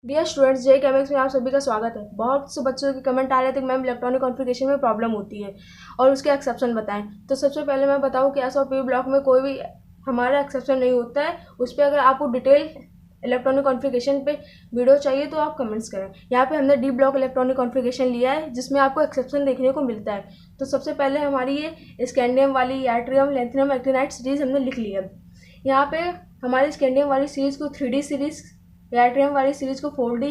Dear students, जे केमिक्स में आप सभी का स्वागत है। बहुत से बच्चों के कमेंट आ रहे थे कि मैम इलेक्ट्रॉनिक कॉन्फ़िगरेशन में प्रॉब्लम होती है और उसके एक्सेप्शन बताएं। तो सबसे पहले मैं बताऊं कि एस और पी ब्लॉक में कोई भी हमारा एक्सेप्शन नहीं होता है। उस पर अगर आपको डिटेल इलेक्ट्रॉनिक कॉन्फ़िगरेशन पे वीडियो चाहिए तो आप कमेंट्स करें। यहाँ पे हमने डी ब्लॉक इलेक्ट्रॉनिक कॉन्फ़िगरेशन लिया है जिसमें आपको एक्सेप्शन देखने को मिलता है। तो सबसे पहले हमारी ये स्कैंडियम वाली याट्रियम लेंथियम एक्टिनाइट सीरीज़ हमने लिख ली है। यहाँ पे हमारी स्कैंडियम वाली सीरीज़ को 3D सीरीज़, याट्रियम वाली सीरीज़ को 4D,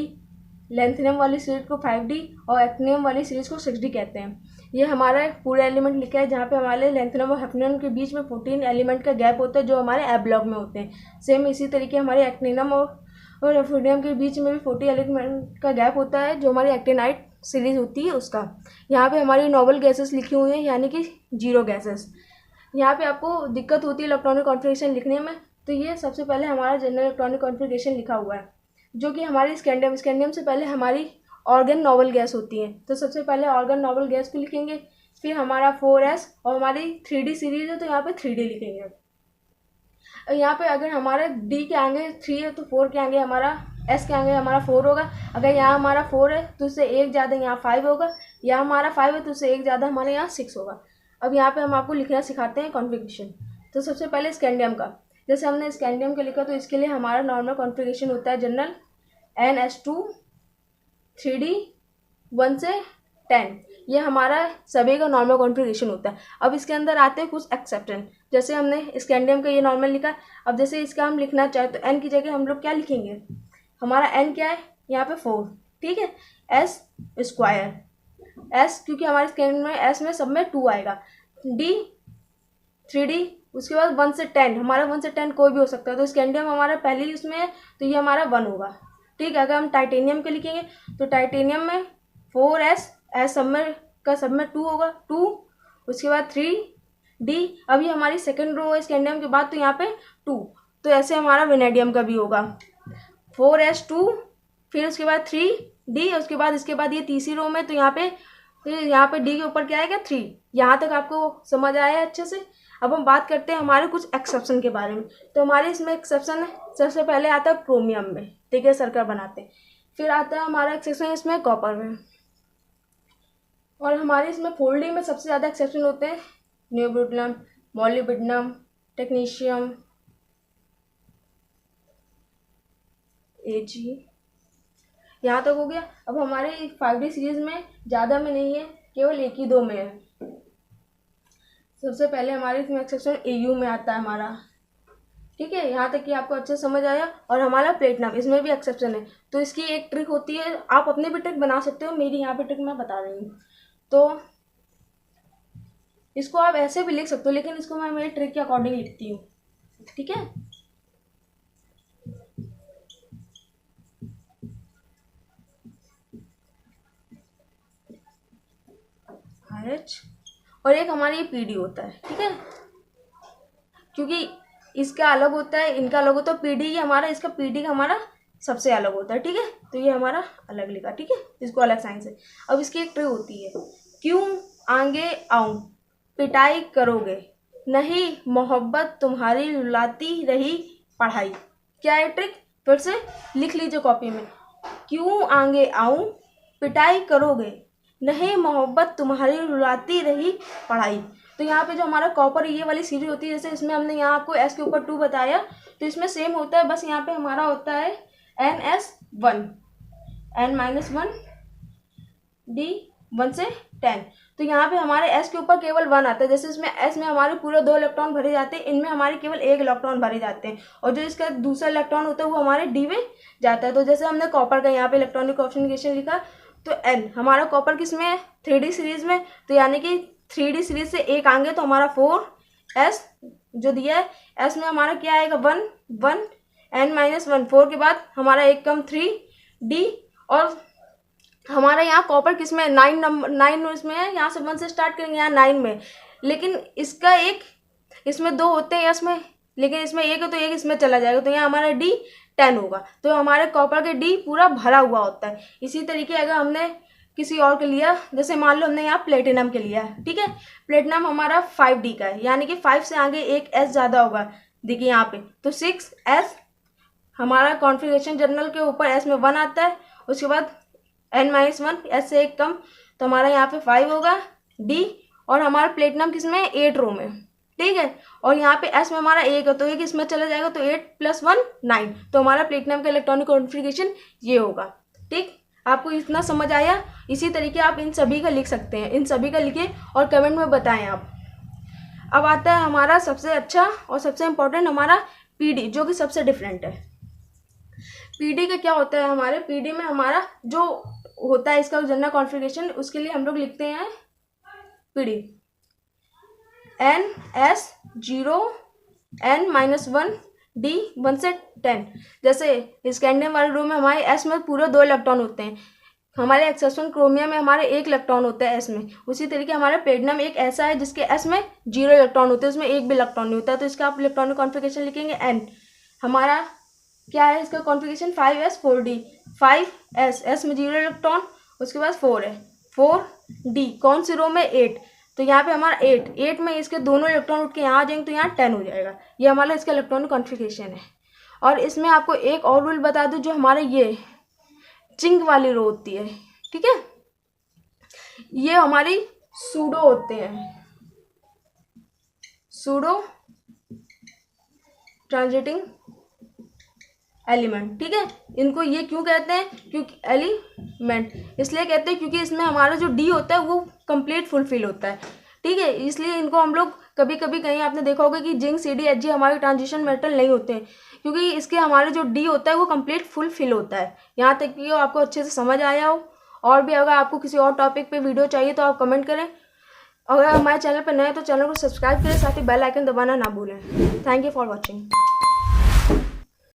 लेंथियम वाली सीरीज को 5D और एक्टिनियम वाली सीरीज को 6D कहते हैं। ये हमारा पूरा एलिमेंट लिखा है जहाँ पे हमारे लेंथियम और हैफनियम के बीच में 14 एलिमेंट का गैप होता है जो हमारे एप ब्लॉक में होते हैं। सेम इसी तरीके हमारे एक्टिनियम और हैफनियम के बीच में भी 40 एलिमेंट का गैप होता है जो हमारी एक्टिनाइट सीरीज होती है उसका। यहाँ पे हमारी नोबल गैसेस लिखी हुई हैं यानी कि जीरो गैसेस। यहाँ पे आपको दिक्कत होती है इलेक्ट्रॉनिक कॉन्फ़िगरेशन लिखने में, तो ये सबसे पहले हमारा जनरल इलेक्ट्रॉनिक कॉन्फ़िगरेशन लिखा हुआ है जो कि हमारी स्कैंडियम से पहले हमारी ऑर्गन नोबल गैस होती है। तो सबसे पहले ऑर्गन नोबल गैस को लिखेंगे, फिर हमारा 4s और हमारी 3D सीरीज है तो यहाँ पे 3D लिखेंगे। यहाँ पे अगर हमारा D के आगे 3 है तो 4 के आगे हमारा S के आगे हमारा 4 होगा। अगर यहाँ हमारा 4 है तो उससे एक ज़्यादा यहाँ 5 होगा, यहाँ हमारा 5 है तो उससे एक ज़्यादा हमारे यहाँ 6 होगा। अब यहाँ पे हम आपको लिखना सिखाते हैं कॉन्फ़िगरेशन। तो सबसे पहले स्कैंडियम का, जैसे हमने स्कैंडियम का लिखा तो इसके लिए हमारा नॉर्मल कॉन्फ़िगरेशन होता है जनरल NS2 3D 1 से 10। ये हमारा सभी का नॉर्मल कॉन्फ़िगरेशन होता है। अब इसके अंदर आते हैं कुछ एक्सेप्शन, जैसे हमने स्कैंडियम का ये नॉर्मल लिखा। अब जैसे इसका हम लिखना चाहें तो n की जगह हम लोग क्या लिखेंगे, हमारा n क्या है यहाँ पे 4, ठीक है, s स्क्वायर s क्योंकि हमारे स्कैंडियम में s में सब में 2 आएगा, d 3D, उसके बाद 1 से 10, हमारा 1 से 10 कोई भी हो सकता है। तो स्कैंडियम हमारा पहले ही उसमें है तो ये हमारा 1 होगा, ठीक है। अगर हम टाइटेनियम के लिखेंगे तो टाइटेनियम में 4s, s सब में 2 होगा, 2, उसके बाद 3D। अभी हमारी सेकंड रो है स्कैंडियम के बाद तो यहाँ पे 2, तो ऐसे हमारा वेनेडियम का भी होगा 4s2, फिर उसके बाद 3D, उसके बाद इसके बाद ये तीसरी रो में तो यहाँ पे D के ऊपर क्या आएगा 3। यहाँ तक आपको समझ आया है अच्छे से। अब हम बात करते हैं हमारे कुछ एक्सेप्शन के बारे में। तो हमारे इसमें एक्सेप्शन है, सबसे पहले आता है क्रोमियम में, ठीक है, सर्कल बनाते हैं। फिर आता है हमारा एक्सेप्शन इसमें कॉपर में, और हमारे इसमें 4D में सबसे ज़्यादा एक्सेप्शन होते हैं न्यूब्यूटनम, मोलिब्डेनम, टेक्नीशियम, Ag। यहाँ तक हो गया। अब हमारे 5D सीरीज में ज़्यादा में नहीं है, केवल एक ही 2 में है। सबसे पहले हमारे इसमें एक्सेप्शन Au में आता है हमारा, ठीक है, यहाँ तक कि आपको अच्छे समझ आया। और हमारा प्लेटिनम, इसमें भी एक्सेप्शन है। तो इसकी एक ट्रिक होती है, आप अपने भी ट्रिक बना सकते हो, मेरी यहाँ पे ट्रिक मैं बता रही हूँ। तो इसको आप ऐसे भी लिख सकते हो, लेकिन इसको मैं मेरी ट्रिक के अकॉर्डिंग लिखती हूँ, ठीक है। RH और एक हमारी ये PD होता है, ठीक है, क्योंकि इसका अलग होता है, इनका अलग होता है। PD ये हमारा, इसका PD का हमारा सबसे अलग होता है, ठीक है। तो ये हमारा अलग लिखा, ठीक है, इसको अलग साइन से। अब इसकी एक ट्रिक होती है, क्यों आगे आऊं पिटाई करोगे, नहीं मोहब्बत तुम्हारी रुलाती रही पढ़ाई। क्या है ट्रिक, फिर से लिख लीजिए कॉपी में, क्यों आगे आऊं पिटाई करोगे, नहीं मोहब्बत तुम्हारी रुलाती रही पढ़ाई। तो यहाँ पे जो हमारा कॉपर ये वाली सीरीज होती है, जैसे इसमें हमने यहाँ आपको S के ऊपर 2 बताया, तो इसमें सेम होता है, बस यहाँ पे हमारा होता है NS1, N-1, D 1 से 10। तो यहाँ पे हमारे S के ऊपर केवल 1 आता है। जैसे इसमें S में हमारे पूरे 2 इलेक्ट्रॉन भरे जाते हैं, इनमें हमारे केवल 1 इलेक्ट्रॉन भरे जाते हैं, और जो इसका दूसरा इलेक्ट्रॉन होता है वो हमारे D में जाता है। तो जैसे हमने कॉपर का यहाँ पे इलेक्ट्रॉनिक कॉन्फ़िगरेशन लिखा, तो N हमारा कॉपर किस में है 3D सीरीज में, तो यानी कि 3D सीरीज से एक आएंगे तो हमारा 4s जो दिया है, S में हमारा क्या आएगा 1 1, N-1, 4 के बाद हमारा एक कम 3D, और हमारा यहाँ कॉपर किस में 9 नंबर 9 इसमें है, यहाँ से 1 से स्टार्ट करेंगे, यहाँ 9 में, लेकिन इसका एक इसमें 2 होते हैं इसमें, लेकिन इसमें एक है तो एक इसमें चला जाएगा, तो यहाँ हमारा D 10 होगा। तो हमारे कॉपर के D पूरा भरा हुआ होता है। इसी तरीके अगर हमने किसी और के लिया, जैसे मान लो हमने यहाँ प्लेटिनम के लिया है, ठीक है, प्लेटिनम हमारा 5D का है, यानी कि 5 से आगे एक S ज़्यादा होगा, देखिए यहाँ पे, तो 6s हमारा कॉन्फ़िगरेशन जनरल के ऊपर एस में 1 आता है, उसके बाद n-1 एस से एक कम, तो हमारा यहाँ पे 5 होगा डी। और हमारा प्लेटिनम किस में 8 रो में, ठीक है। और यहाँ पे एस में हमारा 1 है तो 1 इसमें चला जाएगा, तो 8 + 1 9, तो हमारा प्लेटिनम का इलेक्ट्रॉनिक कॉन्फ़िगरेशन ये होगा, ठीक। आपको इतना समझ आया? इसी तरीके आप इन सभी का लिख सकते हैं, इन सभी का लिखिए और कमेंट में बताएं आप। अब आता है हमारा सबसे अच्छा और सबसे इम्पोर्टेंट हमारा पीडी, जो कि सबसे डिफरेंट है। पीडी का क्या होता है? हमारे पीडी में हमारा जो होता है इसका जनरल कॉन्फ़िगरेशन, उसके लिए हम लोग लिखते हैं पीडी NS0 n-1 D 1 से 10। जैसे स्कैंडियम वाले रूम में हमारे एस में पूरे 2 इलेक्ट्रॉन होते हैं, हमारे एक्सेप्शन क्रोमियम में हमारे 1 इलेक्ट्रॉन होता है एस में। उसी तरीके हमारा प्लेटिनम एक ऐसा है जिसके एस में 0 इलेक्ट्रॉन होते हैं, उसमें 1 भी इलेक्ट्रॉन नहीं होता है, तो इसका आप इलेक्ट्रॉनिक कॉन्फ़िगरेशन लिखेंगे n। हमारा क्या है इसका कॉन्फ़िगरेशन? 5s4d। 5s, एस में 0 इलेक्ट्रॉन, उसके बाद 4 है, 4d कौन सी रो में? 8, तो यहाँ पे हमारा 8 में इसके दोनों इलेक्ट्रॉन उठ के यहाँ आ जाएंगे, तो यहाँ 10 हो जाएगा। ये हमारा इसका इलेक्ट्रॉनिक कॉन्फ़िगरेशन है। और इसमें आपको एक और रूल बता दूँ, जो हमारे ये जिंक वाली रो होती है, ठीक है, ये हमारी सूडो होते हैं, सूडो ट्रांजिटिंग एलिमेंट, ठीक है। इनको ये क्यों कहते हैं? क्योंकि एलिमेंट इसलिए कहते हैं क्योंकि इसमें हमारा जो डी होता है वो कंप्लीट फुलफिल होता है, ठीक है। इसलिए इनको हम लोग कभी कभी कहीं आपने देखा होगा कि जिंक CdHg हमारे ट्रांजिशन मेटल नहीं होते हैं, क्योंकि इसके हमारे जो डी होता है वो कंप्लीट फुलफिल होता है। यहाँ तक कि आपको अच्छे से समझ आया हो। और भी अगर आपको किसी और टॉपिक पे वीडियो चाहिए तो आप कमेंट करें। अगर हमारे चैनल पर नए हैं तो चैनल को सब्सक्राइब करें, साथ ही बेल आइकन दबाना ना भूलें। Thank you for watching.